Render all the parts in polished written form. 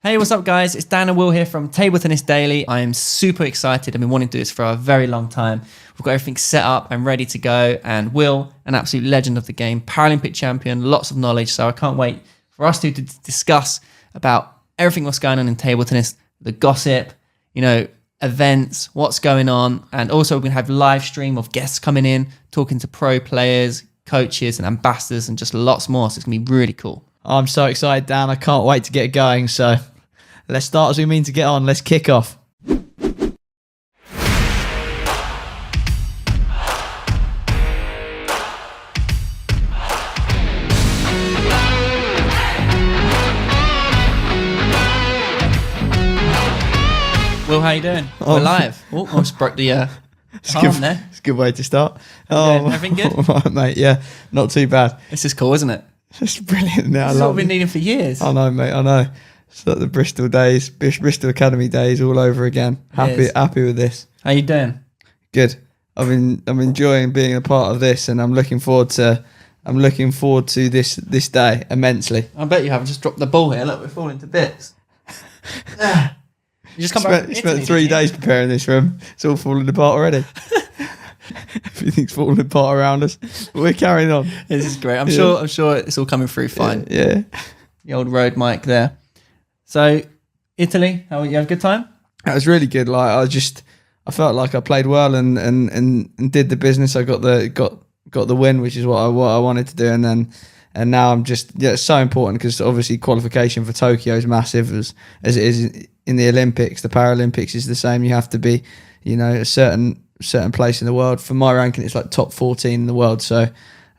Hey, what's up, guys? It's Dan and Will here from Table Tennis Daily. I am super excited. I've been wanting to do this for a very long time. We've got everything set up and ready to go. And Will, an absolute legend of the game, Paralympic champion, lots of knowledge. So I can't wait for us to discuss about everything what's going on in table tennis, the gossip, events, what's going on. And also we're going to have live stream of guests coming in, talking to pro players, coaches and ambassadors and just lots more. So it's going to be really cool. I'm so excited, Dan. I can't wait to get going. So let's start as we mean to get on. Let's kick off. Will, how you doing? We're live. Oh, almost broke the arm there. It's a good way to start. Everything good? All right, mate. Yeah, not too bad. This is cool, isn't it? It's brilliant. Now, This is what we've been needing for years. I know, mate. I know. It's like the Bristol days, Bristol Academy days all over again. Happy with this. How you doing? Good. I'm enjoying being a part of this, and I'm looking forward to this day immensely. I bet you haven't just dropped the ball here. Look, we're falling to bits. You just come back. Spent 3 days preparing this room. It's all falling apart already. Everything's falling apart around us. But we're carrying on. This is great. I'm sure it's all coming through fine. Yeah. The old road mic there. So, Italy, you have a good time? That was really good. Like I felt like I played well and did the business. I got the win, which is what I wanted to do. And now I'm it's so important because obviously qualification for Tokyo is massive as it is in the Olympics. The Paralympics is the same. You have to be, a certain place in the world. For my ranking, it's like top 14 in the world. So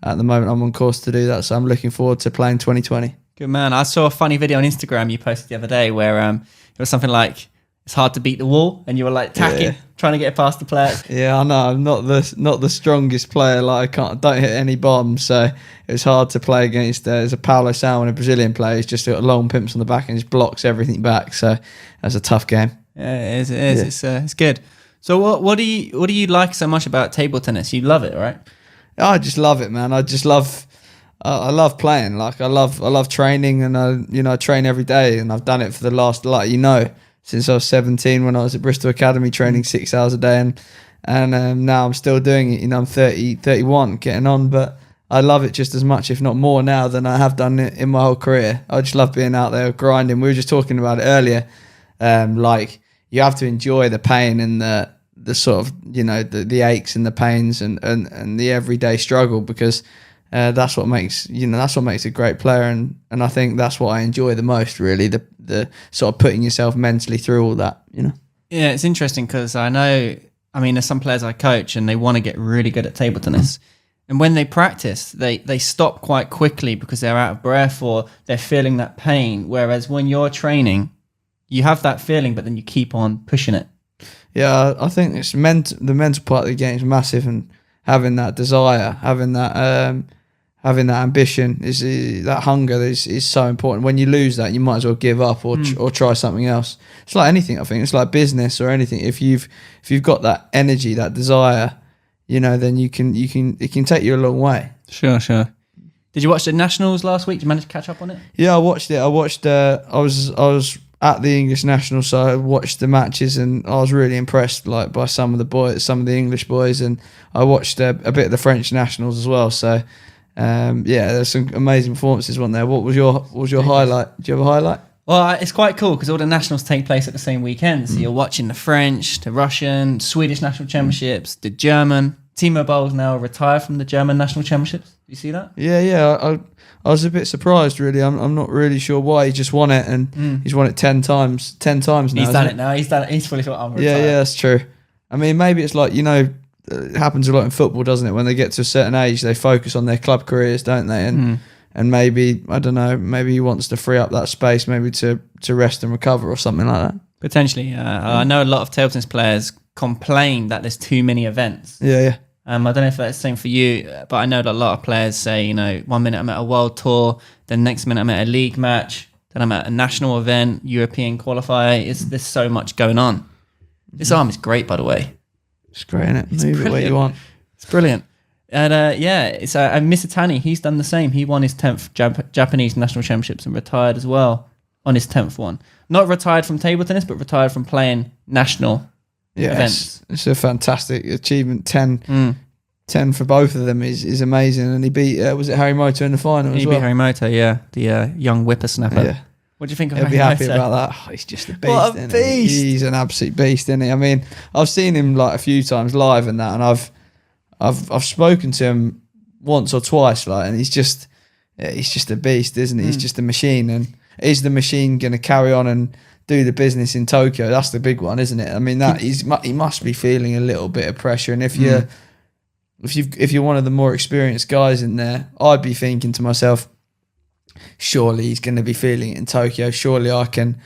at the moment, I'm on course to do that. So I'm looking forward to playing 2020. Good man. I saw a funny video on Instagram you posted the other day where it was something like it's hard to beat the wall, and you were like tacking, trying to get it past the players. Yeah, I know. I'm not the strongest player. Like I don't hit any bombs, so it was hard to play against. There's a Paulo Salmon, a Brazilian player. He's just got long pimps on the back and just blocks everything back. So that's a tough game. Yeah, it is. Yeah. It's good. So what do you like so much about table tennis? You love it, right? I just love it, man. I love playing. Like I love training, and I train every day, and I've done it for the last since I was 17 when I was at Bristol Academy training 6 hours a day, and now I'm still doing it. I'm 31, getting on, but I love it just as much, if not more, now than I have done it in my whole career. I just love being out there grinding. We were just talking about it earlier. Like you have to enjoy the pain and the sort of the aches and the pains and the everyday struggle, because that's what makes a great player, and I think that's what I enjoy the most, really, the sort of putting yourself mentally through all that. Yeah, it's interesting because there's some players I coach and they want to get really good at table tennis, and when they practice they stop quite quickly because they're out of breath or they're feeling that pain, whereas when you're training you have that feeling but then you keep on pushing it. Yeah, I think it's the mental part of the game is massive, and having that desire, having that ambition, that hunger is so important. When you lose that, you might as well give up or try something else. It's like anything. I think it's like business or anything. If you've got that energy, that desire, then it can take you a long way. Sure. Did you watch the Nationals last week? Did you manage to catch up on it? Yeah, I watched it. I was at the English National, so I watched the matches, and I was really impressed by some of the English boys, and I watched a bit of the French Nationals as well. So. There's some amazing performances, weren't there? What was your highlight? Do you have a highlight? Well, it's quite cool because all the nationals take place at the same weekend. So you're watching the French, the Russian, Swedish national championships, the German. Timo Boll's now retired from the German national championships. Do you see that? Yeah. I was a bit surprised, really. I'm not really sure why. He just won it, and he's won it 10 times. 10 times now. He's done it now. He's fully thought, I'm retired. Yeah, that's true. I mean, maybe it's like, it happens a lot in football, doesn't it? When they get to a certain age, they focus on their club careers, don't they? And maybe, I don't know, maybe he wants to free up that space, maybe to rest and recover or something like that. Potentially. I know a lot of table tennis players complain that there's too many events. Yeah. I don't know if that's the same for you, but I know that a lot of players say, 1 minute I'm at a world tour, then next minute I'm at a league match, then I'm at a national event, European qualifier. There's so much going on. This arm is great, by the way. It's great, isn't it? Move it where you want. It's brilliant. And it's Mr. Tani. He's done the same. He won his 10th Japanese national championships and retired as well. on his 10th one. Not retired from table tennis, but retired from playing national events. It's a fantastic achievement. 10 for both of them is amazing. And he beat, was it Harry Moto in the final as well? He beat Harry Moto, yeah. The young whippersnapper. Yeah. What do you think of He'll Harry be happy Moto? about that. Oh, he's just a beast, What a isn't beast. he? He's an absolute beast, isn't he? I mean, I've seen him like a few times live and that, and I've spoken to him once or twice, like, and he's just a beast, isn't he? He's just a machine. And is the machine going to carry on and do the business in Tokyo? That's the big one, isn't it? I mean, that he must be feeling a little bit of pressure. And if you're one of the more experienced guys in there, I'd be thinking to myself, surely he's going to be feeling it in Tokyo. Surely I can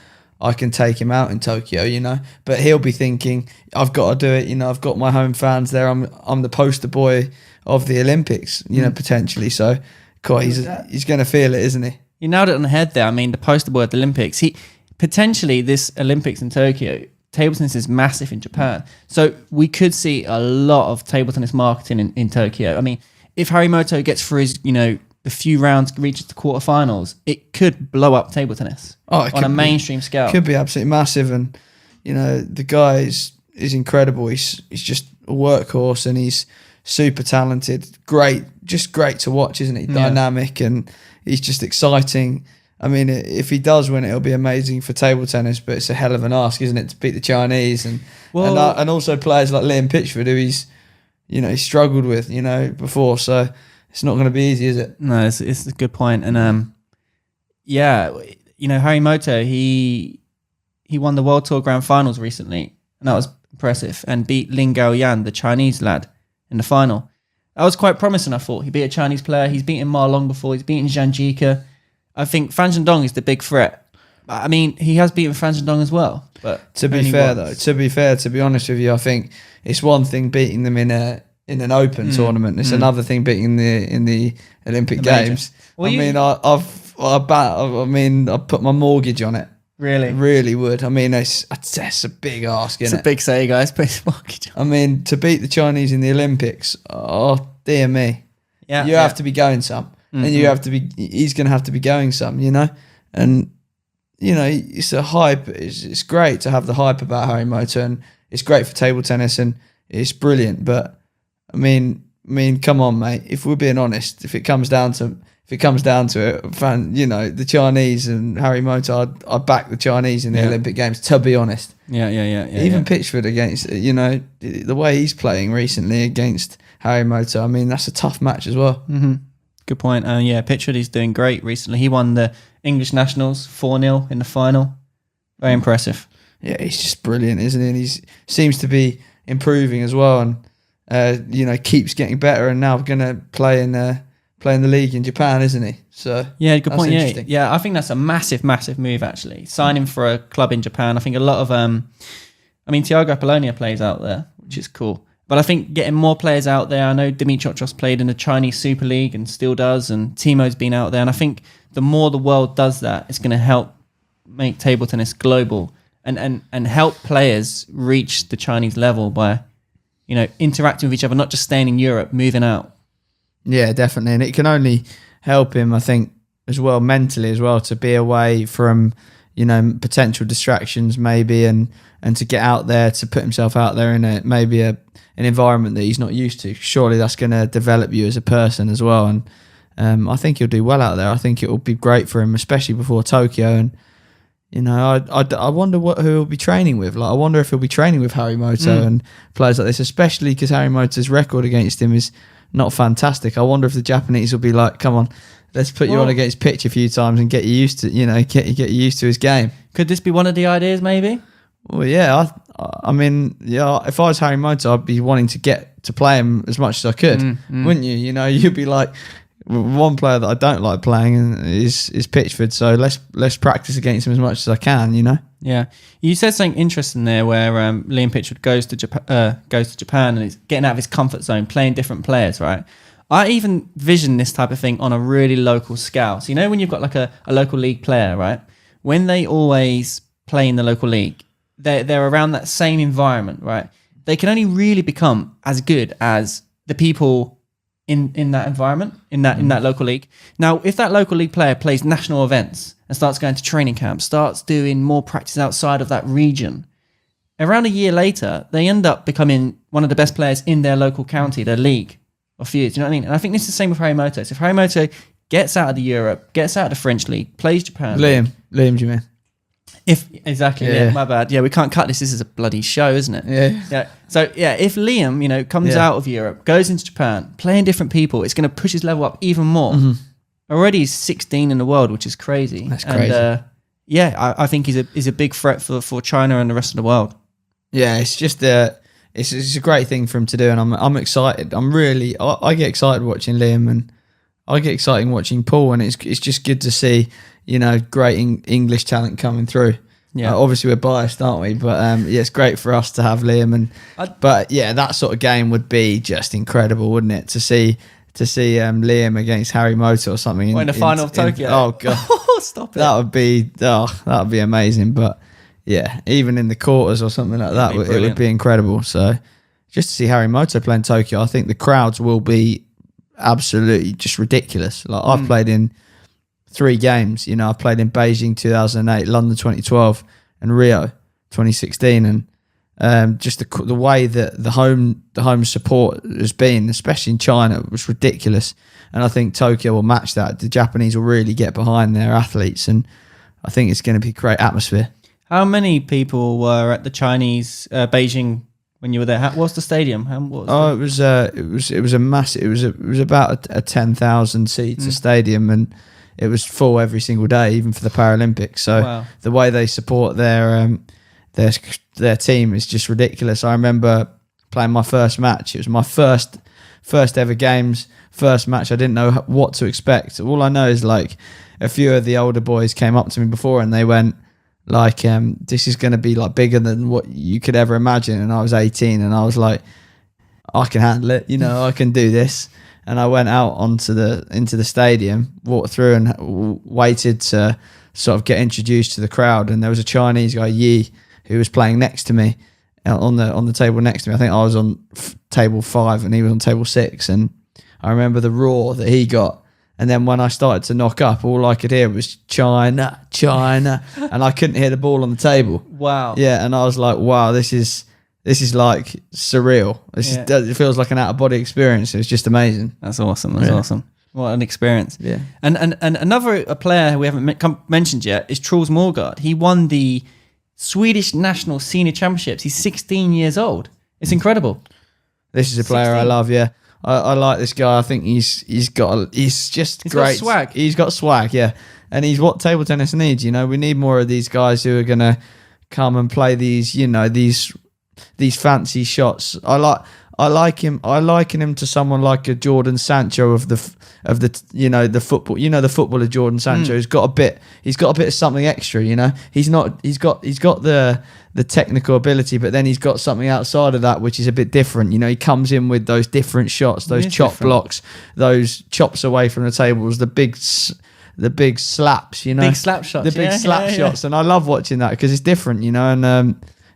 take him out in Tokyo, you know. But he'll be thinking, I've got to do it. You know, I've got my home fans there. I'm the poster boy of the Olympics, you know, potentially. So, God, he's going to feel it, isn't he? You nailed it on the head there. I mean, the poster boy at the Olympics. Potentially this Olympics in Tokyo, table tennis is massive in Japan. So we could see a lot of table tennis marketing in Tokyo. I mean, if Harry Moto gets through his, a few rounds, reaches the quarterfinals, it could blow up table tennis on a mainstream scale. Could be absolutely massive. And, the guy is incredible. He's just a workhorse and he's super talented. Great to watch, isn't he? Dynamic, and he's just exciting. I mean, if he does win, it'll be amazing for table tennis, but it's a hell of an ask, isn't it, to beat the Chinese and also players like Liam Pitchford, who he's struggled with, before. So it's not going to be easy, is it? No, it's a good point. And Harry Moto, he won the World Tour Grand Finals recently, and that was impressive, and beat Lin Gaoyan, the Chinese lad, in the final. That was quite promising, I thought. He beat a Chinese player. He's beaten Ma Long before. He's beaten Zhang Jike. I think Fan Zhendong is the big threat. I mean, he has beaten Fan Zhendong as well. But to be fair, to be honest with you, I think it's one thing beating them in an open tournament. It's another thing beating in the Olympic Games. Well, I'd put my mortgage on it. Really would. I mean, that's a big ask, isn't it? It's a big say, guys. Put his mortgage on. I mean, to beat the Chinese in the Olympics, oh dear me. Yeah, you have to be going some. And he's going to have to be going some, and, it's a hype. It's great to have the hype about Harry Moto, and it's great for table tennis and it's brilliant. But I mean, come on, mate, if we're being honest, if it comes down to it, the Chinese and Harry Moto, I'd back the Chinese in the Olympic Games, to be honest. Yeah. Even Pitchford against, the way he's playing recently against Harry Moto, I mean, that's a tough match as well. Mm-hmm. Good point. Pitchford is doing great recently. He won the English Nationals 4-0 in the final. Very impressive. Yeah, he's just brilliant, isn't he? And he seems to be improving as well, and keeps getting better. And now going to play in the league in Japan, isn't he? So yeah, good point. Yeah, I think that's a massive move actually. Signing for a club in Japan. I think a lot of Thiago Apollonia plays out there, which is cool. But I think getting more players out there, I know Dimitrios played in the Chinese Super League and still does, and Timo's been out there. And I think the more the world does that, it's going to help make table tennis global and help players reach the Chinese level by, interacting with each other, not just staying in Europe, moving out. Yeah, definitely. And it can only help him, I think, as well, mentally as well, to be away from, potential distractions maybe, and to get out there, to put himself out there in an environment that he's not used to. Surely that's going to develop you as a person as well. And I think he'll do well out there. I think it will be great for him, especially before Tokyo. And, I wonder who he'll be training with. Like, I wonder if he'll be training with Harry Moto and players like this, especially because Harry Moto's record against him is not fantastic. I wonder if the Japanese will be like, come on, let's put you on against pitch a few times and get you used to, get you used to his game. Could this be one of the ideas maybe? Well, yeah, if I was Harry Moto, I'd be wanting to get to play him as much as I could, wouldn't you? You'd be like, one player that I don't like playing is Pitchford, so let's practice against him as much as I can, Yeah, you said something interesting there, where Liam Pitchford goes to Japan and is getting out of his comfort zone, playing different players, right? I even vision this type of thing on a really local scale. So when you've got like a local league player, right? When they always play in the local league, they're around that same environment, right? They can only really become as good as the people in that environment, in that local league. Now, if that local league player plays national events and starts going to training camps, starts doing more practice outside of that region, around a year later, they end up becoming one of the best players in their local county, their league, or few. Do you know what I mean? And I think this is the same with Heyyyy. So if Heyyyy gets out of the Europe, gets out of the French league, plays Japan. Liam, do you mean? Yeah, my bad. Yeah, we can't cut this. This is a bloody show, isn't it? Yeah. So yeah, if Liam, comes out of Europe, goes into Japan, playing different people, it's going to push his level up even more. Mm-hmm. Already he's 16 in the world, which is crazy. That's crazy. And I think he's a big threat for China and the rest of the world. Yeah, it's just it's a great thing for him to do, and I'm excited. I get excited watching Liam, and I get excited watching Paul, and it's just good to see great English talent coming through. Yeah, obviously we're biased, aren't we? But it's great for us to have Liam, but that sort of game would be just incredible, wouldn't it? To see Liam against Heyyyy or something in the final of Tokyo. Oh god, stop it! That would be amazing. But yeah, even in the quarters or something like that, it would be incredible. So just to see Heyyyy play in Tokyo, I think the crowds will be absolutely just ridiculous. Like I've played in 3 games. I've played in Beijing 2008, London 2012, and Rio 2016, and just the way that the home support has been, especially in China, was ridiculous. And I think Tokyo will match that. The Japanese will really get behind their athletes, and I think it's going to be a great atmosphere. How many people were at the Chinese Beijing when you were there? What's the stadium? It was a massive. It was about a 10,000 seats a stadium, and it was full every single day, even for the Paralympics. So the way they support their team is just ridiculous. I remember playing my first match. It was my first ever games, first match. I didn't know what to expect. All I know is like a few of the older boys came up to me before and they went like, this is going to be like bigger than what you could ever imagine. And I was 18 and I was like, I can handle it. I can do this. And I went out into the stadium, walked through and waited to sort of get introduced to the crowd. And there was a Chinese guy, Heyyyy, who was playing next to me on the table next to me. I think I was on table 5 and he was on table 6. And I remember the roar that he got. And then when I started to knock up, all I could hear was China, China. And I couldn't hear the ball on the table. Wow. Yeah. And I was like, wow, this is like surreal. It feels like an out-of-body experience. It was just amazing. That's awesome. That's awesome. What an experience. Yeah. And another player who we haven't mentioned yet is Truls Morgard. He won the Swedish National Senior Championships. He's 16 years old. It's incredible. This is a player 16. I love, yeah. I like this guy. I think he's just great. Got swag. He's got swag, yeah. And he's what table tennis needs, We need more of these guys who are going to come and play these fancy shots. I liken him to someone like a Jordan Sancho of the football. The footballer Jordan Sancho has got a bit of something extra. He's got the technical ability, but then he's got something outside of that which is a bit different. He comes in with those different shots, those chop blocks, those chops away from the tables, the big slaps. Big slap shots, the big slap shots, and I love watching that because it's different. And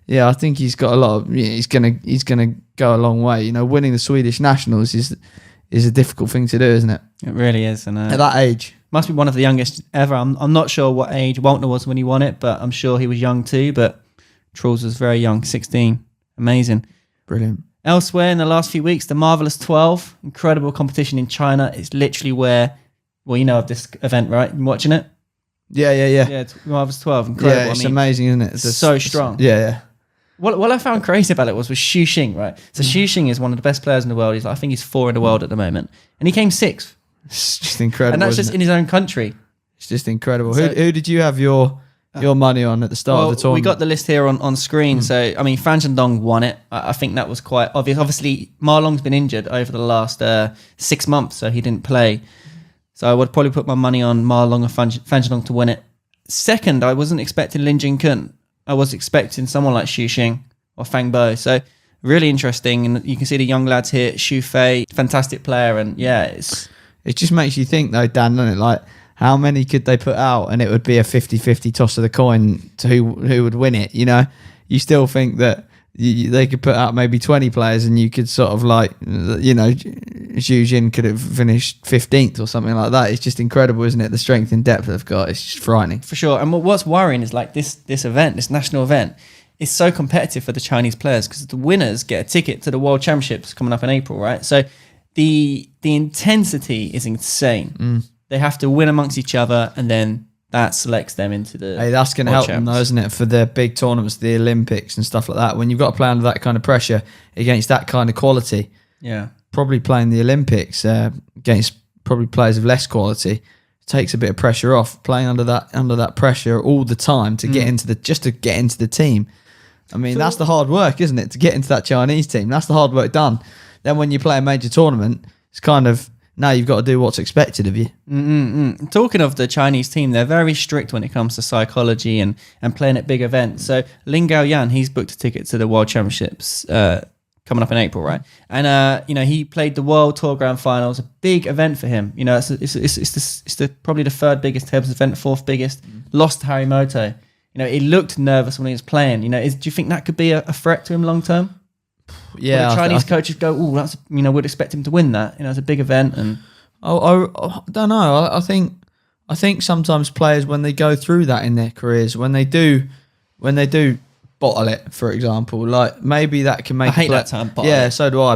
I think he's got a lot of. He's gonna go a long way. Winning the Swedish nationals is a difficult thing to do, isn't it? It really is, and at that age, must be one of the youngest ever. I'm not sure what age Waltner was when he won it, but I'm sure he was young too. But Truls was very young, 16. Amazing, brilliant. Elsewhere in the last few weeks, the Marvelous 12, incredible competition in China. It's literally where, of this event, right? You watching it? Yeah. Yeah, it's Marvelous 12, incredible. Yeah, it's amazing, isn't it? It's so strong. Yeah. What I found crazy about it was Xu Xing, right? So Xu Xing is one of the best players in the world. I think he's 4 in the world at the moment. And he came 6th. It's just incredible. And that's just in his own country. It's just incredible. So, who did you have your money on at the start of the tournament? We got the list here on screen. So, Fan Shandong won it. I think that was quite obvious. Obviously, Ma Long's been injured over the last 6 months, so he didn't play. So I would probably put my money on Ma Long or Fan Shandong to win it. Second, I wasn't expecting Lin Jing-kun. I was expecting someone like Xu Xing or Fang Bo. So really interesting. And you can see the young lads here. Xu Fei, fantastic player. And it just makes you think though, Dan, doesn't it? Like how many could they put out and it would be a 50-50 toss of the coin to who would win it, You still think that, they could put out maybe 20 players and you could sort of like, you know, Zhu Jin could have finished 15th or something like that. It's just incredible, isn't it? The strength and depth they've got. It's just frightening. For sure. And what's worrying is like this event, this national event, is so competitive for the Chinese players because the winners get a ticket to the World Championships coming up in April, right? So the intensity is insane. They have to win amongst each other, and then that selects them into the Hey, that's going to help them though, isn't it? For their big tournaments, the Olympics and stuff like that. When you've got to play under that kind of pressure against that kind of quality, probably playing the Olympics against probably players of less quality takes a bit of pressure off. Playing under that pressure all the time to get into the team. I mean, that's the hard work, isn't it? To get into that Chinese team, that's the hard work done. Then when you play a major tournament, it's kind of, now you've got to do what's expected of you. Talking of the Chinese team, they're very strict when it comes to psychology and playing at big events. So Lin Gaoyan, he's booked a ticket to the World Championships coming up in April, right? And you know, he played the World Tour Grand Finals, a big event for him. You know, it's probably the third biggest tables event, fourth biggest. Lost to Harimoto. You know, he looked nervous when he was playing. You know, do you think that could be a threat to him long term? Yeah, the Chinese coaches go, oh, that's, you know, would expect him to win that. You know, it's a big event, and I don't know. I think sometimes players, when they go through that in their careers, when they do bottle it, for example, like maybe that can make. I hate that term. Bottle yeah, it. so do I.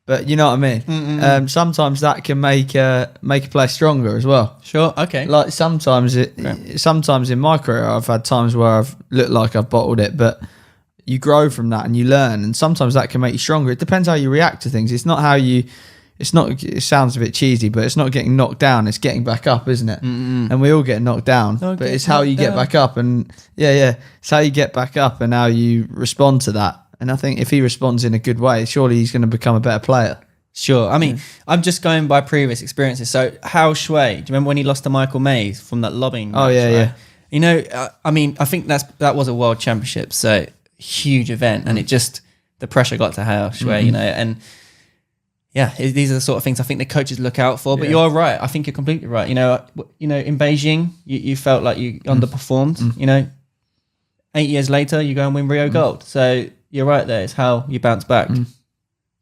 But you know what I mean. Sometimes that can make a player stronger as well. Sure. Okay. Like sometimes in my career, I've had times where I've looked like I've bottled it, but you grow from that and you learn, and sometimes that can make you stronger. It depends how you react to things. It sounds a bit cheesy, but it's not getting knocked down, it's getting back up, isn't it? And we all get knocked down, but it's how you get back up, and it's how you get back up and how you respond to that. And I think if he responds in a good way, surely he's going to become a better player. Sure. I mean, I'm just going by previous experiences. So Hao Shui, do you remember when he lost to Michael Mays from that lobbing match, right? Yeah. You know, I mean, I think that was a world championship, so huge event, and it just, the pressure got to Hao Shui, you know, and these are the sort of things I think the coaches look out for. But you're right. I think you're completely right. You know, in Beijing, you felt like you underperformed. You know, 8 years later, you go and win Rio Gold. So you're right there. It's how you bounce back.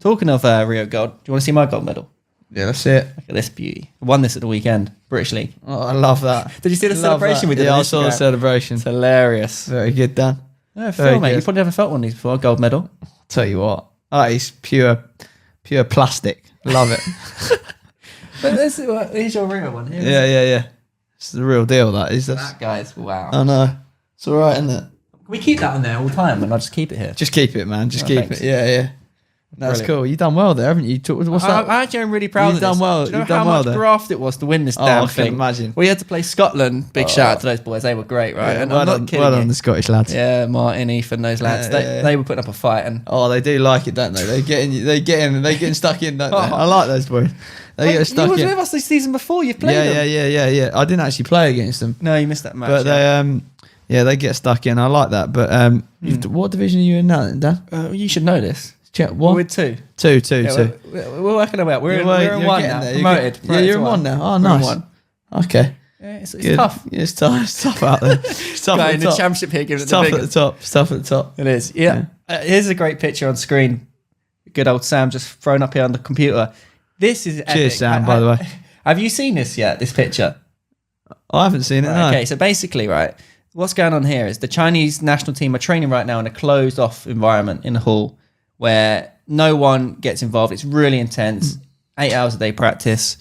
Talking of Rio Gold, do you want to see my gold medal? Yeah, that's it. Look at this beauty. I won this at the weekend, British League. Oh, I love that. Did you see the celebration we did? Yeah, I saw the celebration. It's hilarious. Very good, Dan. Yeah, Phil, mate, you probably never felt one of these before, a gold medal. Tell you what, it's pure plastic. Love it. But here's your real one. Yeah. It's the real deal, that is. That guy's, wow. I know. It's all right, isn't it? We keep that on there all the time, and I'll just keep it here. Just keep it, man. Just keep thanks. it. Yeah. That's cool. You've done well there, haven't you? What's that? I actually am really proud of this. You've done well. Do you know how much graft it was to win this damn thing? I can imagine. We had to play Scotland. Big shout out to those boys. They were great, right? Yeah, and well I'm not kidding well you. done, the Scottish lads. Yeah, Martin, Ethan, those lads. They were putting up a fight, and they do like it, don't they? They getting stuck in, don't they? I like those boys. They get stuck in. You was with us this season before. You've played them. Yeah. I didn't actually play against them. No, you missed that match. But they get stuck in. I like that. But what division are you in now, Dan? You should know this. Check what? We're 2. 2. We're working our way. We're in 1 now. Promoted. You're in 1 now. Oh, nice. We're in 1. Okay. Yeah, it's tough. Yeah, it's tough out there. It's tough Guy at in the the top. championship here gives It's it tough the at biggest. the top. It's tough at the top. It is. Yeah. Here's a great picture on screen. Good old Sam just thrown up here on the computer. This is epic. Cheers, Sam, by the way. Have you seen this yet, this picture? I haven't seen it, no. Okay, so basically, right, what's going on here is the Chinese national team are training right now in a closed-off environment in the hall where no one gets involved. It's really intense. 8 hours a day practice.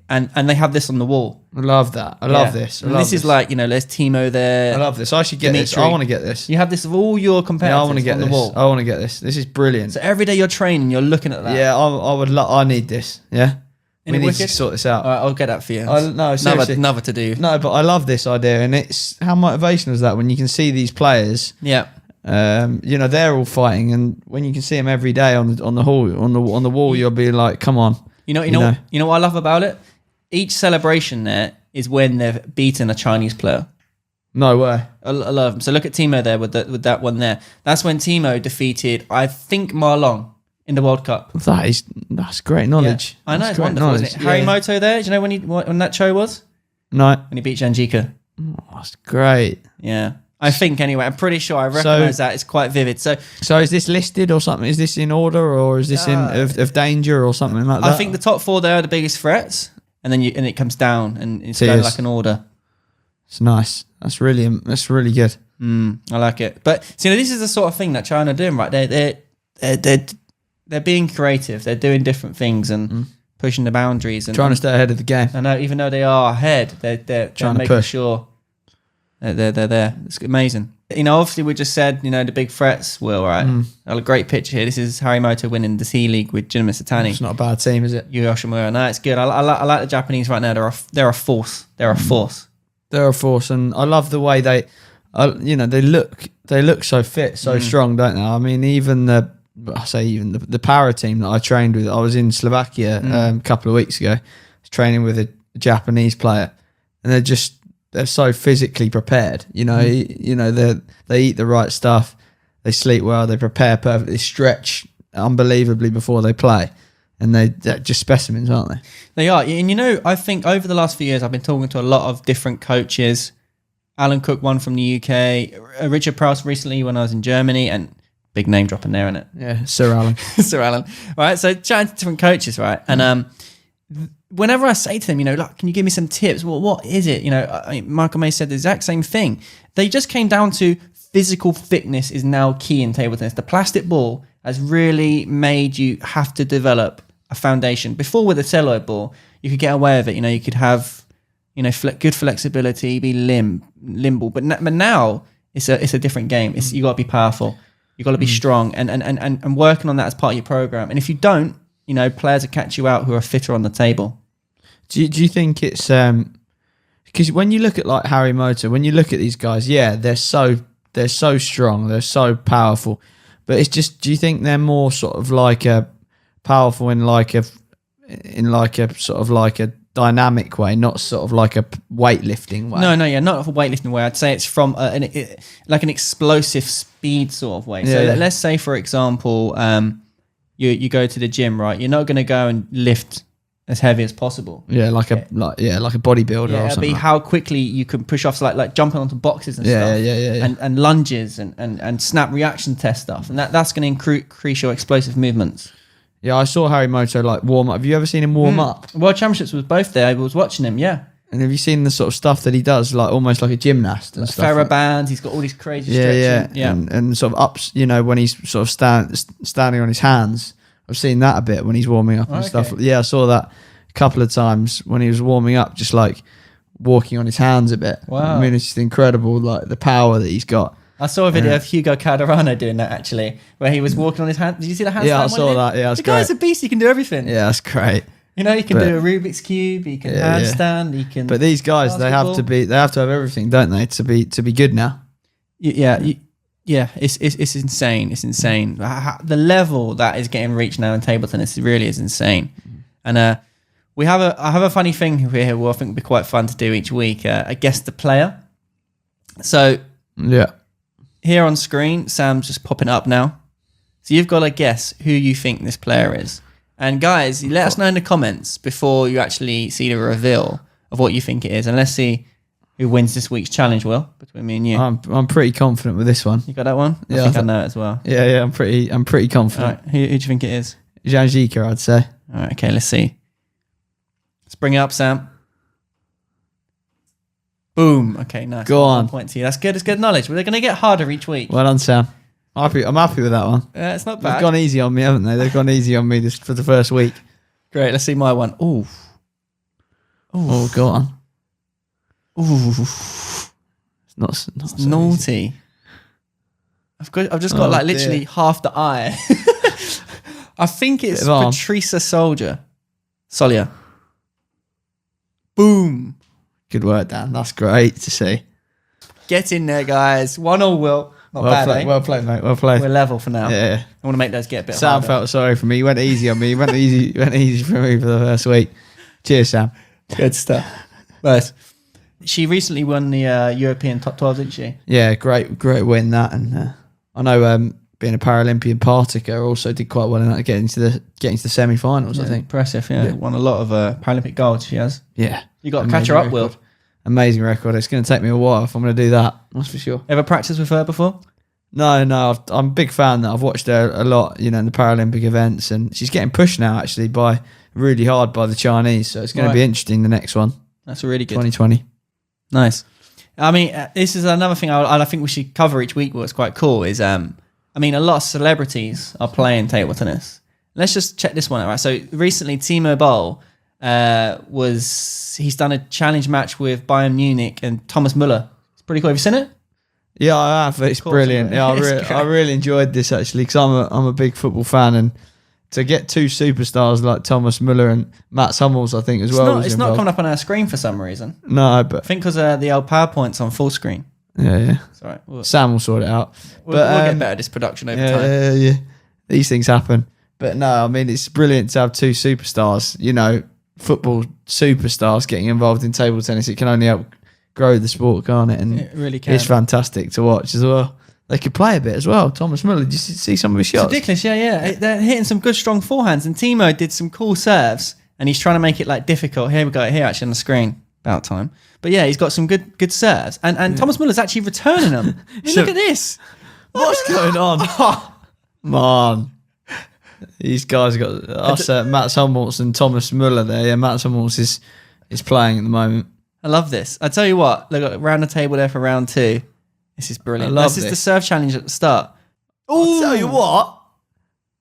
And they have this on the wall. I love that. I love this. This is like, there's Timo there. I love this. I should get this. I want to get this. You have this of all your competitors I want to get on this. the wall. I want to get this. This is brilliant. So every day you're training, you're looking at that. Yeah, I would. I need this. Yeah. We need wicked? to sort this out. All right, I'll get that for you. No, seriously. Another to do. No, but I love this idea, and it's how motivational is that when you can see these players. Yeah. They're all fighting, and when you can see them every day on the wall, you'll be like, come on. You know what I love about it? Each celebration there is when they've beaten a Chinese player. No way. I love them. So look at Timo there with that one there. That's when Timo defeated, I think, Marlon in the World Cup. That's great knowledge. Yeah. I know, that's it's wonderful, isn't it? Harimoto there. Do you know when that show was? No. When he beat Janjika. Oh, that's great. Yeah. I think anyway. I'm pretty sure I recognise that. It's quite vivid. So is this listed or something? Is this in order or is this of danger or something like that? I think the top 4 there are the biggest threats, and then it comes down and it's kind of like an order. It's nice. That's really good. I like it. But so, this is the sort of thing that China are doing, right? They're being creative. They're doing different things and pushing the boundaries and trying to stay ahead of the game. I know, even though they are ahead, they're trying to making push. sure they're there. It's amazing. Obviously we just said, the big threats, Will, right? A great picture here. This is Harimoto winning the C League with Jin Misatani. It's not a bad team, is it? Yu Yoshimura. No, it's good. I like the Japanese right now. They're a force. They're a force. They're a force, and I love the way they look so fit, so strong, don't they? I mean, even the para team that I trained with. I was in Slovakia a couple of weeks ago, training with a Japanese player, and they're so physically prepared. They eat the right stuff, they sleep well, they prepare perfectly, stretch unbelievably before they play. And they're just specimens, aren't they? They are. And, I think over the last few years, I've been talking to a lot of different coaches. Alan Cook, one from the UK. Richard Prowse recently when I was in Germany. And big name dropping there, isn't it? Yeah, Sir Alan. Sir Alan. Right, so chatting to different coaches, right? And whenever I say to them, can you give me some tips? Well, what is it? Michael May said the exact same thing. They just came down to physical fitness is now key in table tennis. The plastic ball has really made you have to develop a foundation. Before with a celluloid ball, you could get away with it. You could have, good flexibility, be limble. But now it's a different game. You got to be powerful. You got to be strong, and working on that as part of your program. And if you don't, players will catch you out who are fitter on the table. Do you think it's because when you look at like Harimoto, when you look at these guys, they're so strong, they're so powerful. But it's just, do you think they're more sort of like a powerful in like a sort of like a dynamic way, not sort of like a weightlifting way? No, not a weightlifting way. I'd say it's from an explosive speed sort of way. So let's say, for example, you go to the gym, right? You're not going to go and lift as heavy as possible. Like a bodybuilder or something. It'll be how quickly you can push off, so like jumping onto boxes and stuff. And lunges and snap reaction test stuff. And that's going to increase your explosive movements. Yeah, I saw Harimoto like warm up. Have you ever seen him warm up? World Championships was both there. I was watching him, yeah. And have you seen the sort of stuff that he does, like almost like a gymnast and stuff? Therabands, he's got all these crazy stretching. Yeah. And sort of ups, when he's sort of standing on his hands. I've seen that a bit when he's warming up and stuff. Yeah, I saw that a couple of times when he was warming up, just like walking on his hands a bit. Wow. I mean, it's just incredible, like the power that he's got. I saw a video of Hugo Calderano doing that, actually, where he was walking on his hands. Did you see the handstand? Yeah, I saw that. Yeah, that's great. The guy's a beast. He can do everything. Yeah, that's great. He can do a Rubik's Cube. He can handstand. He can. But these guys, they have to have everything, don't they, to be good now? Yeah, it's insane. It's insane. The level that is getting reached now in table tennis really is insane. And I have a funny thing here. Well, I think would be quite fun to do each week. I guess the player. So here on screen, Sam's just popping up now. So you've got to guess who you think this player is. And guys, let us know in the comments before you actually see the reveal of what you think it is. And let's see who wins this week's challenge, Will, between me and you. I'm pretty confident with this one. You got that one? Yeah, I think I know it as well. Yeah, I'm pretty confident. All right, who do you think it is? Zhang Zhika, I'd say. All right, okay, let's see. Let's bring it up, Sam. Boom. Okay, nice. Go on. 1 point to you. That's good. It's good knowledge. But they're going to get harder each week. Well done, Sam. I'm happy with that one. It's not bad. They've gone easy on me, haven't they? They've gone easy on me for the first week. Great. Let's see my one. Ooh. Oh, go on. Ooh. It's not so naughty. Easy. I've just got literally half the eye. I think it's Patricia Solia. Boom. Good work, Dan. That's great to see. Get in there, guys. 1-1, Will. Not well bad, played, eh? Well played, mate. Well played. We're level for now. Yeah. I want to make those get a bit Sam harder. felt sorry for me. He went easy on me. He went easy for me for the first week. Cheers, Sam. Good stuff. Nice. She recently won the European top 12, didn't she? Yeah, great win that. And I know being a Paralympian partaker also did quite well in that, getting to the semi-finals, I think. Impressive, yeah. Won a lot of Paralympic golds, she has. Yeah. You got to catch her up, Will. amazing record. It's going to take me a while if I'm going to do that. That's for sure. Ever practiced with her before? No, I'm a big fan. That I've watched her a lot, in the Paralympic events, and she's getting pushed now actually really hard by the Chinese. So it's going to be interesting, the next one. That's really good. 2020. Nice. I mean, this is another thing I think we should cover each week. What's quite cool is, a lot of celebrities are playing table tennis. Let's just check this one out. Right? So recently, Timo Boll he's done a challenge match with Bayern Munich and Thomas Müller. It's pretty cool. Have you seen it? Yeah, I have. It's brilliant. Yeah, I really enjoyed this actually because I'm a big football fan, and to get two superstars like Thomas Müller and Mats Hummels, I think as well. It's not coming up on our screen for some reason. No, but I think because the old PowerPoint's on full screen. Yeah. It's all right. Sam will sort it out. We'll get better at this production over time. Yeah. These things happen. But no, I mean, it's brilliant to have two superstars, football superstars getting involved in table tennis. It can only help grow the sport, can't it? And it really can. It's fantastic to watch as well. They could play a bit as well. Thomas Müller, did you see some of his shots? It's ridiculous, yeah. They're hitting some good, strong forehands. And Timo did some cool serves, and he's trying to make it difficult. Here we go, here actually on the screen. About time. But yeah, he's got some good serves. And Thomas Müller's actually returning them. Look at this. What's going on? Man. These guys got us, Mats Hummels and Thomas Müller there. Yeah, Mats Hummels is playing at the moment. I love this. I tell you what, look, around the table there for round 2. This is brilliant. This is the serve challenge at the start. I'll tell you what.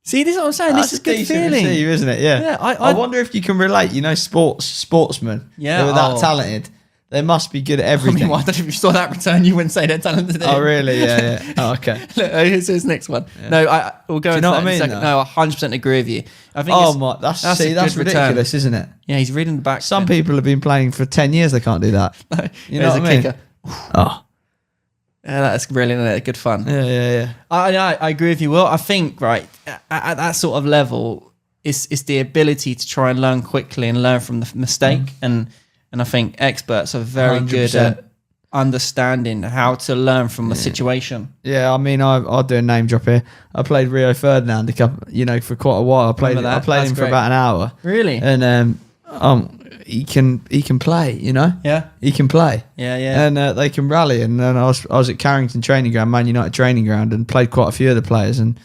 See, this is what I'm saying. This is good feeling, isn't it? Yeah. I wonder if you can relate. Sportsmen. Yeah, who are that talented. They must be good at everything. I don't know if you saw that return, you wouldn't say they're talented. Oh, really? Yeah. Oh, okay. Look, here's his next one. Yeah. No, we'll go into that in a second. No, I 100% agree with you. I think that's ridiculous, return. Isn't it? Yeah, he's reading the back. Some people have been playing for 10 years. They can't do that. You know what I mean? Kicker. Oh. Yeah, that's brilliant, isn't it? Good fun. Yeah. I agree with you, Will. I think, right, at that sort of level, it's the ability to try and learn quickly and learn from the mistake. And I think experts are very 100%. Good at understanding how to learn from a situation. Yeah, I mean, I'll do a name drop here. I played Rio Ferdinand for quite a while. I played him for about an hour. Really? And he can play, Yeah. He can play. Yeah. And they can rally. And then I was at Carrington Training Ground, Man United Training Ground, and played quite a few of the players. And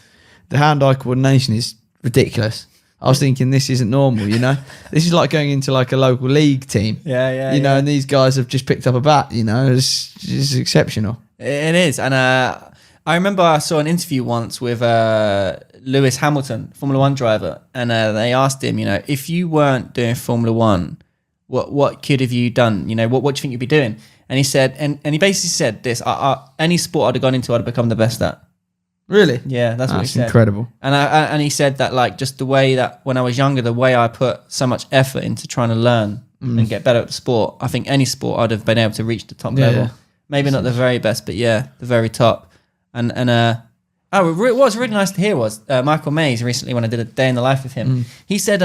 the hand-eye coordination is ridiculous. I was thinking this isn't normal, This is like going into a local league team. Yeah. And these guys have just picked up a bat, It's exceptional. It is. And I remember I saw an interview once with Lewis Hamilton, Formula 1 driver, and they asked him, if you weren't doing Formula 1, what could have you done? What do you think you'd be doing? And he said, and he basically said this, any sport I'd have gone into, I'd have become the best at. Really? Yeah, that's what he said. That's incredible. And he said that just the way that when I was younger, the way I put so much effort into trying to learn and get better at the sport, I think any sport I'd have been able to reach the top level. Yeah. Maybe not the very best, but yeah, the very top. And what was really nice to hear was Michael Mays recently, when I did a day in the life with him, he said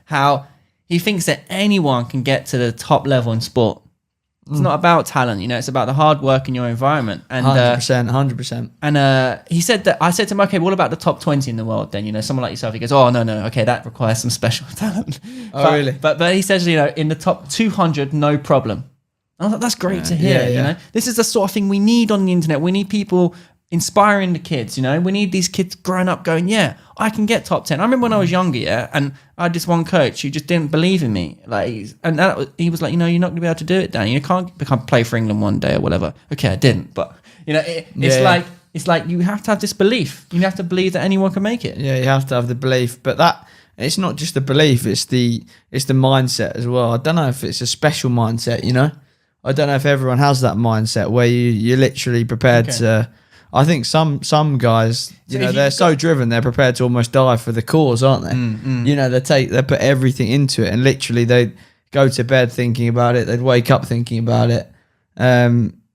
how he thinks that anyone can get to the top level in sport. It's not about talent, it's about the hard work in your environment. And 100%. And he said that, I said to him, okay, what about the top 20 in the world then? Someone like yourself. He goes, oh, no, okay, that requires some special talent. Really? But he says, in the top 200, no problem. And I thought, that's great to hear, This is the sort of thing we need on the internet. We need people inspiring the kids, we need these kids growing up going, yeah, I can get top 10. I remember when I was younger, and I had this one coach who just didn't believe in me. He was like, you're not going to be able to do it, Dan. You can't play for England one day or whatever. Okay, I didn't, but it's like you have to have this belief. You have to believe that anyone can make it. Yeah, you have to have the belief, but it's not just the belief, it's the mindset as well. I don't know if it's a special mindset, I don't know if everyone has that mindset where you're literally prepared to. I think some guys, they're so driven, they're prepared to almost die for the cause, aren't they? They put everything into it, and literally they go to bed thinking about it. They'd wake up thinking about it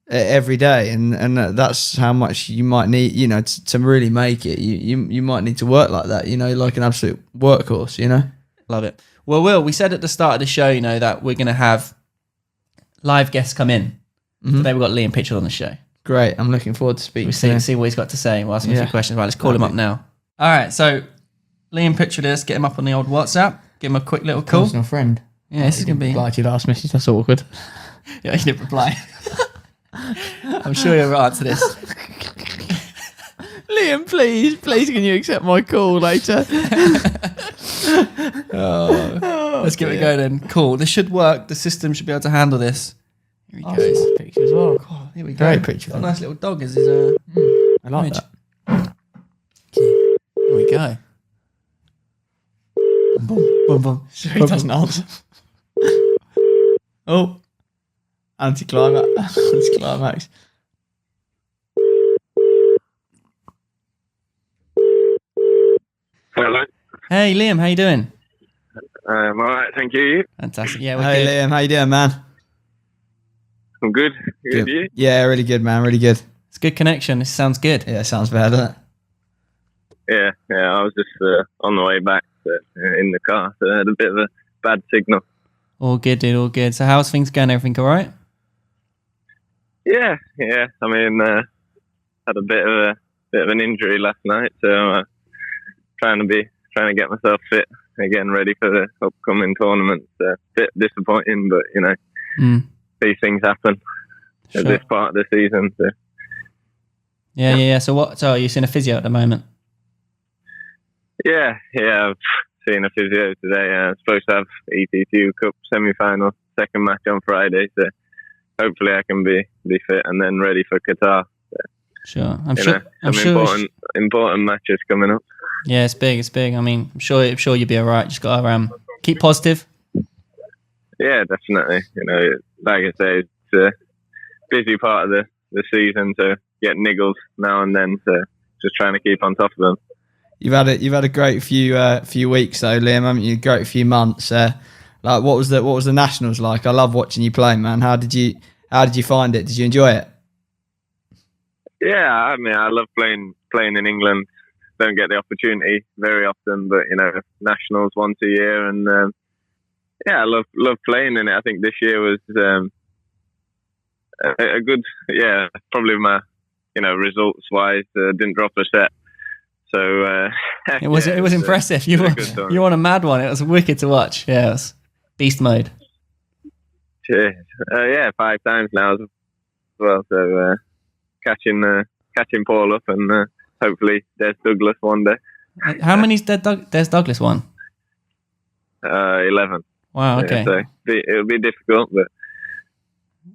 every day, and that's how much you might need, to really make it. You might need to work like that, like an absolute workhorse, Love it. Well, Will, we said at the start of the show, that we're going to have live guests come in. Today we've got Liam Pitchford on the show. Great. I'm looking forward to speaking to him. See what he's got to say. We'll ask him a few questions. Right, let's call him up now. All right, so Liam Pitchford, let's get him up on the old WhatsApp. Give him a quick little call. Personal friend. Yeah, this is going to be... Reply to your last message, that's awkward. Yeah, you didn't reply. I'm sure you'll answer this. Liam, please can you accept my call later? Let's give it a go then. Cool. This should work. The system should be able to handle this. Here he goes. Picture as well. Oh, here we go. Great picture. Got a nice little dog as his I like image. that. Here we go. Boom, boom, boom. Sure he doesn't answer. Oh. Anticlimax. Hello. Hey, Liam, how you doing? All right, thank you. Fantastic. Yeah, we're Hey good. Liam, how you doing, man? I'm good. Good. You? Yeah, really good, man. Really good. It's a good connection. This sounds good. Yeah, sounds bad, doesn't it? Yeah. I was just on the way back in the car, so I had a bit of a bad signal. All good, dude. All good. So how's things going? Everything all right? Yeah. I mean, had a bit of an injury last night, so trying to get myself fit again, ready for the upcoming tournament. Bit disappointing, but these things happen at this part of the season. So. Yeah. So are you seeing a physio at the moment? Yeah. I've seen a physio today. I'm supposed to have ITTF Cup semi-final, second match on Friday. So hopefully I can be fit and then ready for Qatar. So, sure. I'm sure. Important matches coming up. Yeah, it's big. I mean, I'm sure you'll be all right. Just got to keep positive. Yeah, definitely. Like I say, it's a busy part of the season, so get niggles now and then. So just trying to keep on top of them. You've had a great few weeks though, Liam, haven't you? Great few months. Like, what was the nationals like? I love watching you play, man. How did you find it? Did you enjoy it? Yeah, I mean, I love playing in England. Don't get the opportunity very often, but nationals once a year, and I love playing in it. I think this year was a good, probably my results wise, didn't drop a set. So it was impressive. You were on a mad one. It was wicked to watch. Yeah, it was beast mode. Cheers. 5 times now as well. So catching Paul up and hopefully Des Douglas one day. How many's Des Douglas won? 11. Wow. Okay. So it'll be difficult, but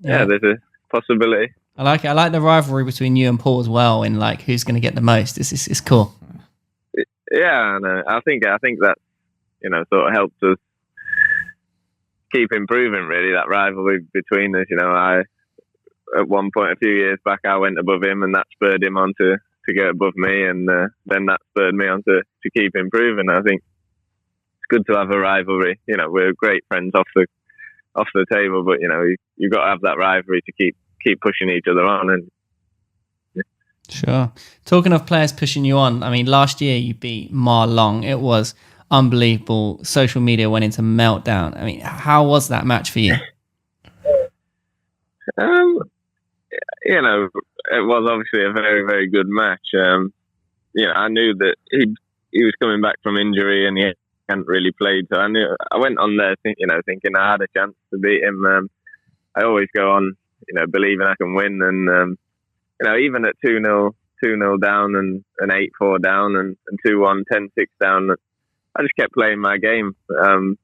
there's a possibility. I like it. I like the rivalry between you and Paul as well, in like who's going to get the most. It's cool. Yeah, I think that sort of helps us keep improving. Really, that rivalry between us. I at one point a few years back, I went above him, and that spurred him on to get above me, and then that spurred me on to keep improving. I think it's good to have a rivalry. We're great friends off the table, but you've got to have that rivalry to keep pushing each other on. And sure. Talking of players pushing you on, I mean, last year you beat Ma Long. It was unbelievable. Social media went into meltdown. I mean, how was that match for you? It was obviously a very, very good match. I knew that he was coming back from injury and he hadn't really played. So I went on there, thinking I had a chance to beat him. I always go on, believing I can win. And, even at 2-0 down and 8-4 down and 2-1, 10-6 down, I just kept playing my game. I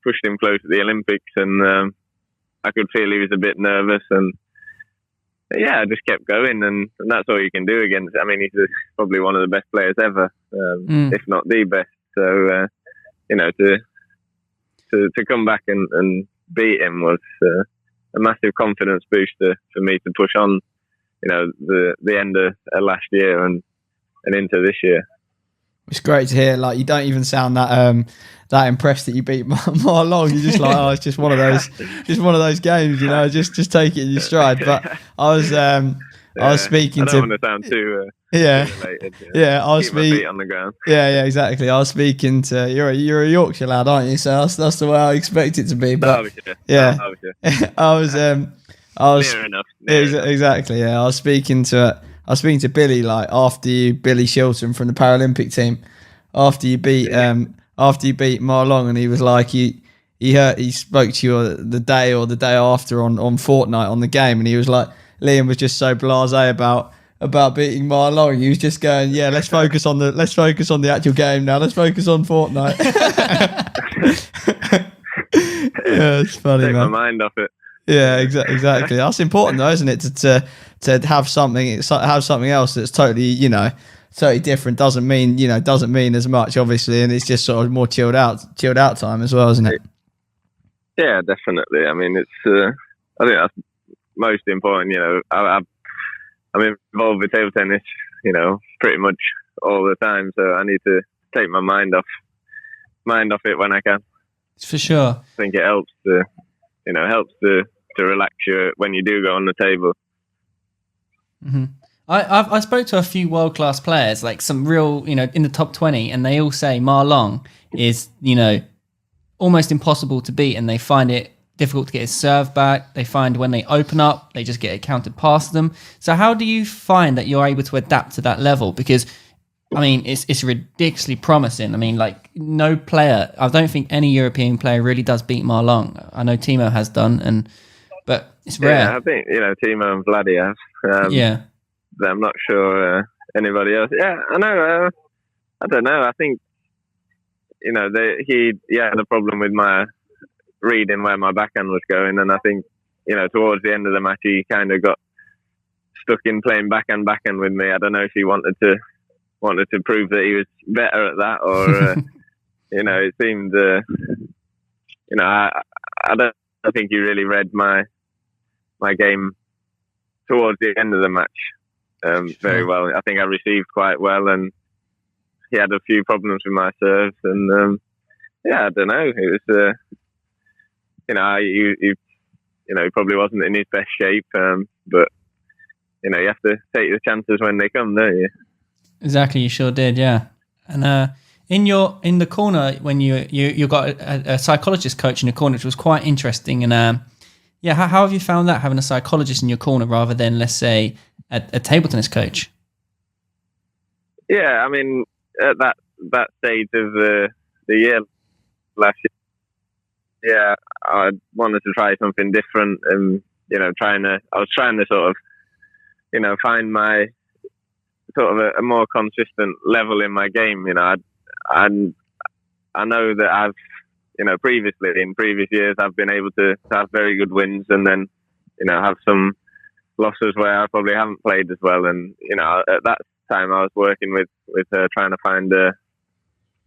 pushed him close at the Olympics and I could feel he was a bit nervous. And I just kept going. And that's all you can do against. I mean, he's probably one of the best players ever, if not the best. So, to come back and beat him was a massive confidence booster for me to push on, the end of last year and into this year. It's great to hear. Like, you don't even sound that impressed that you beat Ma Long. You're just like, it's just one of those games, just take it in your stride. But I was speaking I don't want to sound too related, I was keep my feet on the ground. Yeah, exactly. I was speaking to you're a Yorkshire lad, aren't you? So that's the way I expect it to be. But I was near enough. Exactly. Yeah, I was speaking to Billy after you, Billy Shilton from the Paralympic team, after you beat Ma Long, and he was like, he spoke to you the day or the day after on Fortnite on the game, and he was like, Liam was just so blasé about beating Ma Long. He was just going, yeah, let's focus on the actual game now. Let's focus on Fortnite. Yeah, it's funny, Take man. my mind off it. Yeah, exactly. That's important though, isn't it? To have something else that's totally, totally different. Doesn't mean as much, obviously, and it's just sort of more chilled out time as well, isn't it? Yeah, definitely. I mean, it's I think that's most important. I'm involved with table tennis, pretty much all the time. So I need to take my mind off it when I can. For sure. I think it helps to relax you when you do go on the table. Mm-hmm. I spoke to a few world-class players, like some real, in the top 20, and they all say Ma Long is, almost impossible to beat, and they find it difficult to get his serve back. They find when they open up, they just get it counted past them. So how do you find that you're able to adapt to that level? Because, I mean, it's ridiculously promising. I mean, like, no player, I don't think any European player really does beat Ma Long. I know Timo has done, but it's rare. Yeah, I think, Timo and Vladdy have. Yeah. I'm not sure anybody else. Yeah, I know. I don't know. I think, he had a problem with my reading where my backhand was going, and I think, towards the end of the match, he kind of got stuck in playing backhand with me. I don't know if he wanted to prove that he was better at that, or it seemed, I don't think he really read my game towards the end of the match very well. I think I received quite well, and he had a few problems with my serves, and I don't know. It was, he probably wasn't in his best shape, but you have to take the chances when they come, don't you? Exactly, you sure did, yeah. And in the corner when you got a psychologist coach in your corner, which was quite interesting. And how have you found that, having a psychologist in your corner rather than, let's say, a table tennis coach? Yeah, I mean, at that stage of the year last year, yeah, I wanted to try something different, and I was trying to sort of, find my sort of a more consistent level in my game. I know that I've, previously in previous years, I've been able to have very good wins, and then, have some losses where I probably haven't played as well. And at that time, I was working with trying to find a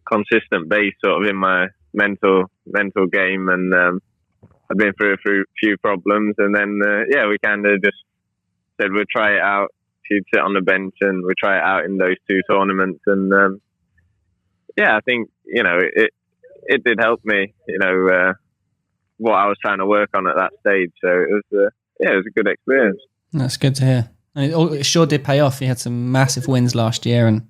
consistent base sort of in my mental game, and I've been through a few problems, and then we kind of just said we'd try it out. She'd sit on the bench, and we'd try it out in those two tournaments, and I think it did help me, what I was trying to work on at that stage. So it was a good experience. That's good to hear, and it sure did pay off. You had some massive wins last year, and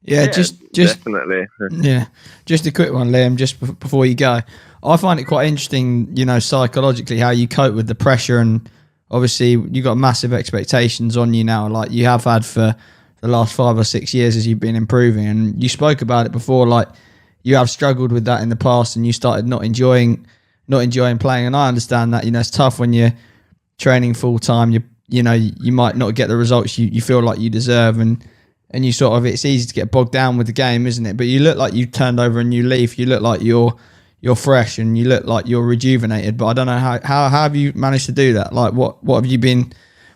just definitely. Yeah, just a quick one, Liam, just before you go. I find it quite interesting, psychologically, how you cope with the pressure, and obviously you got massive expectations on you now, like you have had for the last 5 or 6 years as you've been improving. And you spoke about it before, like you have struggled with that in the past, and you started not enjoying playing. And I understand that, it's tough when you're training full time. You might not get the results you feel like you deserve, and you sort of, it's easy to get bogged down with the game, isn't it? But you look like you've turned over a new leaf. You look like you're fresh, and you look like you're rejuvenated. But I don't know how have you managed to do that? Like what have you been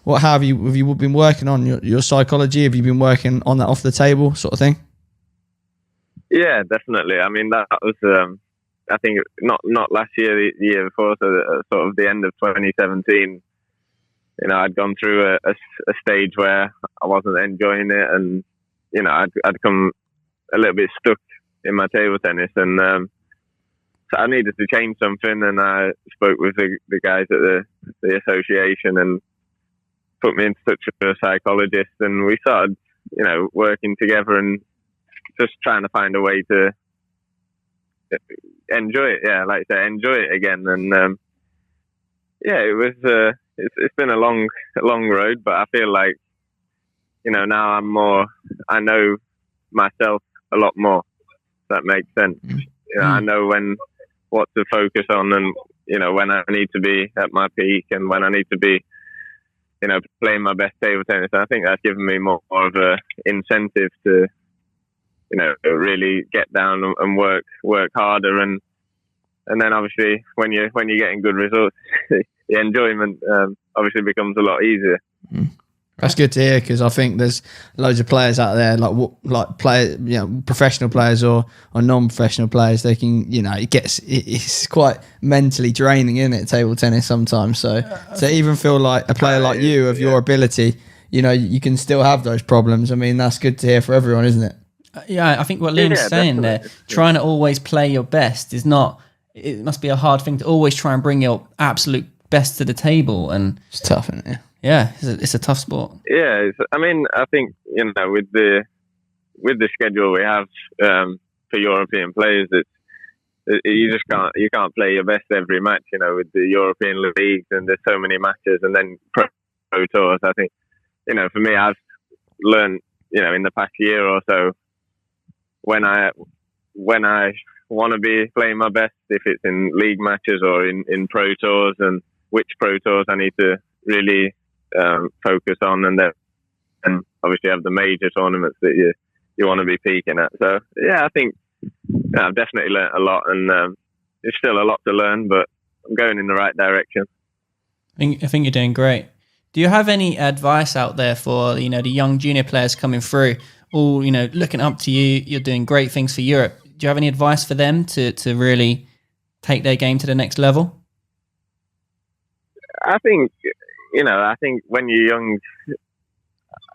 working on your psychology? Have you been working on that off the table sort of thing? Yeah, definitely. I mean, that was I think not last year, the year before, so sort of the end of 2017. I'd gone through a stage where I wasn't enjoying it, and I'd come a little bit stuck in my table tennis, and so I needed to change something. And I spoke with the guys at the association, and put me in touch with a psychologist, and we started, working together and just trying to find a way to enjoy it. Yeah, like I say, enjoy it again. And it was. It's been a long road, but I feel like, now I know myself a lot more. If that makes sense. I know when what to focus on, and when I need to be at my peak and when I need to be playing my best table tennis. I think that's given me more of a incentive to really get down and work harder, and then obviously when you're getting good results, the enjoyment obviously becomes a lot easier. That's good to hear, because I think there's loads of players out there, professional players or non-professional players. They can, it's quite mentally draining, isn't it, table tennis sometimes? So to even feel like a player like you, of your ability, you can still have those problems. I mean, that's good to hear for everyone, isn't it? Yeah, I think what Liam's saying there, trying to always play your best is not. It must be a hard thing to always try and bring your absolute best to the table, and it's tough, isn't it? Yeah, it's a tough sport. Yeah, I think with the schedule we have for European players, you can't play your best every match. With the European leagues, and there's so many matches, and then pro tours. I think for me, I've learned in the past year or so when I want to be playing my best, if it's in league matches or in pro tours, and which pro tours I need to really focus on, and obviously have the major tournaments that you want to be peaking at. So yeah, I think I've definitely learnt a lot, and there's still a lot to learn, but I'm going in the right direction. I think you're doing great. Do you have any advice out there for the young junior players coming through, all looking up to you? You're doing great things for Europe. Do you have any advice for them to really take their game to the next level? I think when you're young,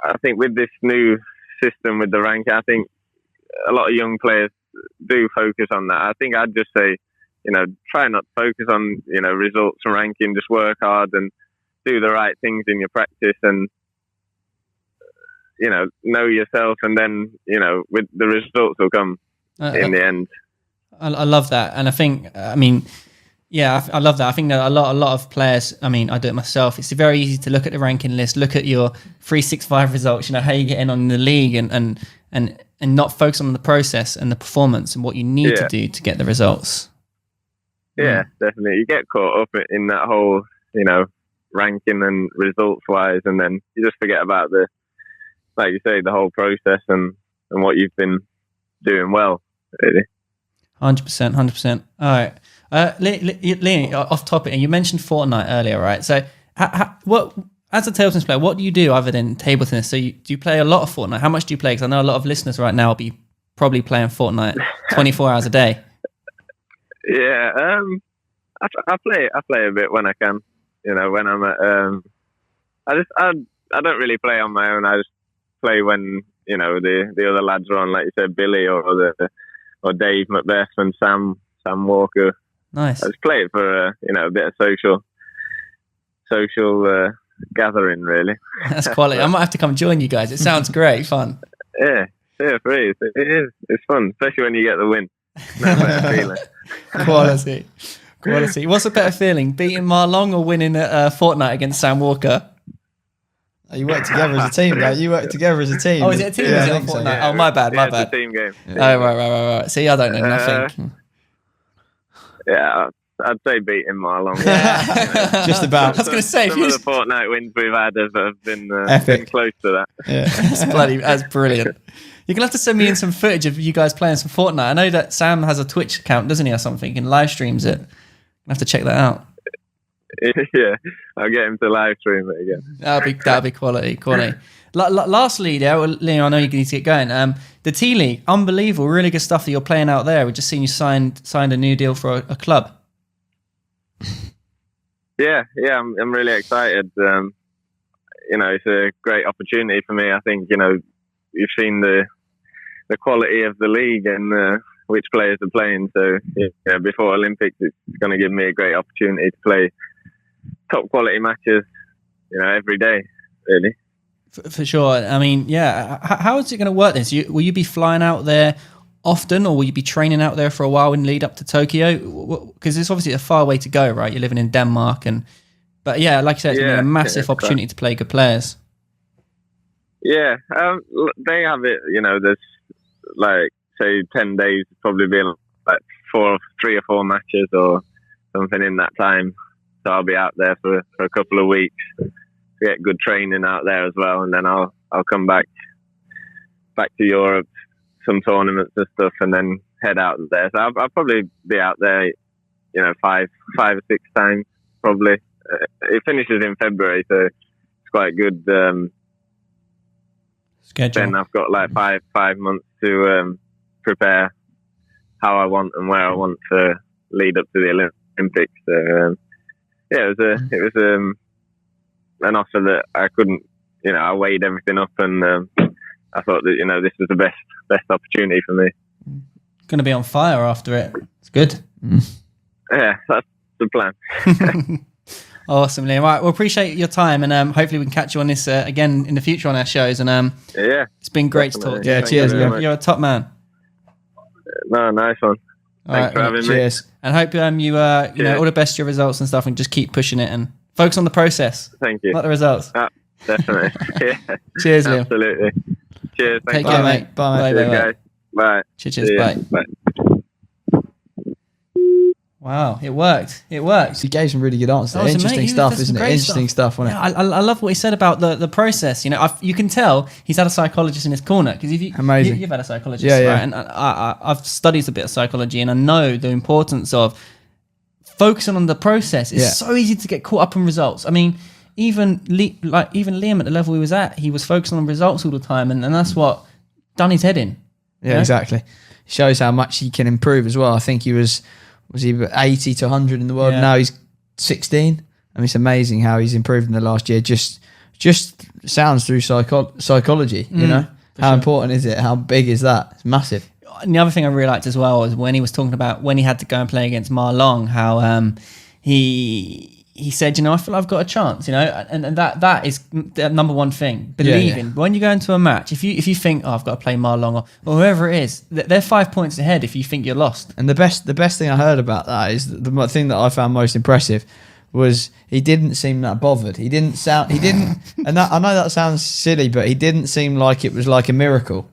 I think with this new system with the ranking, I think a lot of young players do focus on that. I think I'd just say, try not to focus on, results and ranking, just work hard and do the right things in your practice, and, know yourself, and then, with the results will come in the end. I love that. And I think, yeah, I love that. I think that a lot of players, I do it myself. It's very easy to look at the ranking list, look at your 365 results, how you get in on the league, and not focus on the process and the performance and what you need to do to get the results. Yeah, definitely. You get caught up in that whole, ranking and results wise, and then you just forget about like you say, the whole process and what you've been doing well, really. 100%. All right. Liam, off topic, and you mentioned Fortnite earlier, right? So, what as a table tennis player, what do you do other than table tennis? So, do you play a lot of Fortnite? How much do you play? Because I know a lot of listeners right now will be probably playing Fortnite 24 hours a day. Yeah, I play a bit when I can. When I'm at, I don't really play on my own. I just play when the other lads are on, like you said, Billy or Dave Macbeth and Sam Walker. Nice. I just play it for a bit of social gathering, really. That's quality. I might have to come join you guys. It sounds great fun. Yeah, please. It is. It's fun, especially when you get the win. No better feeling. Quality. What's a better feeling, beating Marlon or winning at Fortnite against Sam Walker? Oh, you work together as a team, right? You work together as a team. Oh, is it a team? Yeah, is it on Fortnite? So, yeah. Oh, my bad. It's a team game. Yeah. Oh, right. See, I don't know nothing. Yeah, I'd say beating Marlon. Yeah. Just about. I was going to say, some of the Fortnite wins we've had have been close to that. Yeah, that's brilliant. You're going to have to send me in some footage of you guys playing some Fortnite. I know that Sam has a Twitch account, doesn't he, or something? He can live streams it. I'll have to check that out. Yeah, I'll get him to live stream it again. That'll be quality. Lastly, Liam, I know you need to get going. The T League, unbelievable, really good stuff that you're playing out there. We've just seen you signed a new deal for a club. Yeah, I'm really excited. It's a great opportunity for me. I think you've seen the quality of the league and which players are playing. So before Olympics, it's going to give me a great opportunity to play top quality matches, every day, really. For sure. How is it going to work then? Will you be flying out there often, or will you be training out there for a while in lead up to Tokyo? Because it's obviously a far way to go, right? You're living in Denmark, but yeah, like you said, it's been a massive opportunity to play good players. Yeah, they have it. There's like say 10 days, probably be like 3 or 4 matches or something in that time. So I'll be out there for a couple of weeks to get good training out there as well, and then I'll come back to Europe, some tournaments and stuff, and then head out there. So I'll probably be out there, 5 or 6 times probably. It finishes in February, so it's quite good. Schedule. Then I've got like 5 months to prepare how I want and where I want to lead up to the Olympics. So it was an offer that I couldn't. I weighed everything up, and I thought that this was the best opportunity for me. Going to be on fire after it. It's good. Yeah, that's the plan. Awesome, Liam. Right, we'll appreciate your time, and hopefully we can catch you on this again in the future on our shows. And it's been great to talk to you. Yeah, cheers, Liam. You're a top man. No, nice one. Thanks for having me. Cheers. And hope you all the best to your results and stuff, and just keep pushing it and focus on the process. Thank you. Not the results. Definitely. Yeah. Cheers, Liam. Absolutely. Cheers. Thanks. Take care, mate. Bye, Cheers, guys. Bye. Cheers. Bye. Wow, it worked. He gave some really good answers. Awesome, Interesting mate. stuff, That's isn't it? great Interesting stuff, wasn't it? Yeah, I love what he said about the process. You can tell he's had a psychologist in his corner, because Amazing. You've had a psychologist, Yeah. right? And I've studied a bit of psychology, and I know the importance of focusing on the process. It's so easy to get caught up in results. I mean, even Liam at the level he was at, he was focusing on results all the time, and that's what done his head in. Yeah, exactly. Shows how much he can improve as well. I think he was he 80 to 100 in the world. Yeah. Now he's 16. I mean, it's amazing how he's improved in the last year. Just sounds through psychology, how important is it? How big is that? It's massive. And the other thing I really liked as well was when he was talking about when he had to go and play against Ma Long, how he said, I feel I've got a chance, and that is the number one thing. Believing. When you go into a match, if you think, I've got to play Ma Long or whoever it is, they're 5 points ahead if you think you're lost. And the best thing I heard about that is the thing that I found most impressive was he didn't seem that bothered. And that, I know that sounds silly, but he didn't seem like it was like a miracle.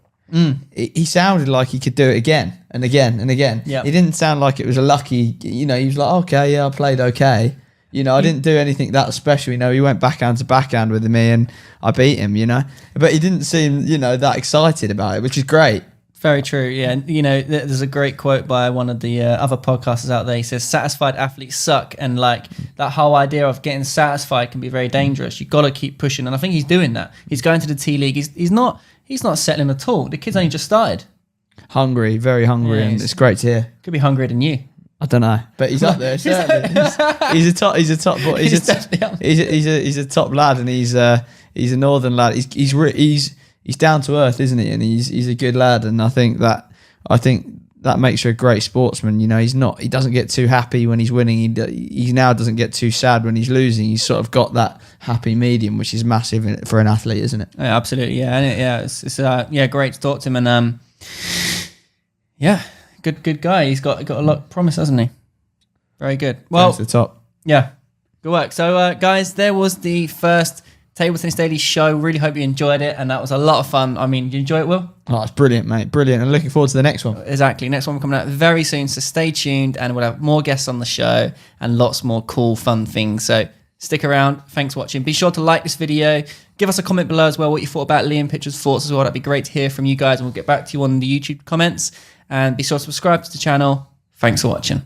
He sounded like he could do it again and again and again. Yep. He didn't sound like it was a lucky, he was like, okay, yeah, I played okay. I didn't do anything that special. He went backhand to backhand with me and I beat him, But he didn't seem, that excited about it, which is great. Very true, yeah. And, there's a great quote by one of the other podcasters out there. He says, satisfied athletes suck. And, that whole idea of getting satisfied can be very dangerous. You've got to keep pushing. And I think he's doing that. He's going to the T-League. He's not settling at all. The kid's only just started. Hungry, very hungry. Yeah, and it's great to hear. Could be hungrier than you. I don't know, but he's up there. Certainly. He's a top boy. He's a top lad, and he's a northern lad. He's down to earth, isn't he? And he's a good lad, and I think that makes you a great sportsman. He doesn't get too happy when he's winning. He now doesn't get too sad when he's losing. He's sort of got that happy medium, which is massive for an athlete, isn't it? Yeah, absolutely. Yeah, and it's great to talk to him, and Good guy. He's got a lot of promise, hasn't he? Very good. Well, to the top. Yeah, good work. So, guys, there was the first Table Tennis Daily show. Really hope you enjoyed it, and that was a lot of fun. I mean, did you enjoy it, Will? Oh, it's brilliant, mate. Brilliant. And looking forward to the next one. Exactly. Next one coming out very soon, so stay tuned, and we'll have more guests on the show and lots more cool, fun things. So stick around. Thanks for watching. Be sure to like this video. Give us a comment below as well what you thought about Liam Pitchford's thoughts as well. That'd be great to hear from you guys, and we'll get back to you on the YouTube comments. And be sure to subscribe to the channel. Thanks for watching.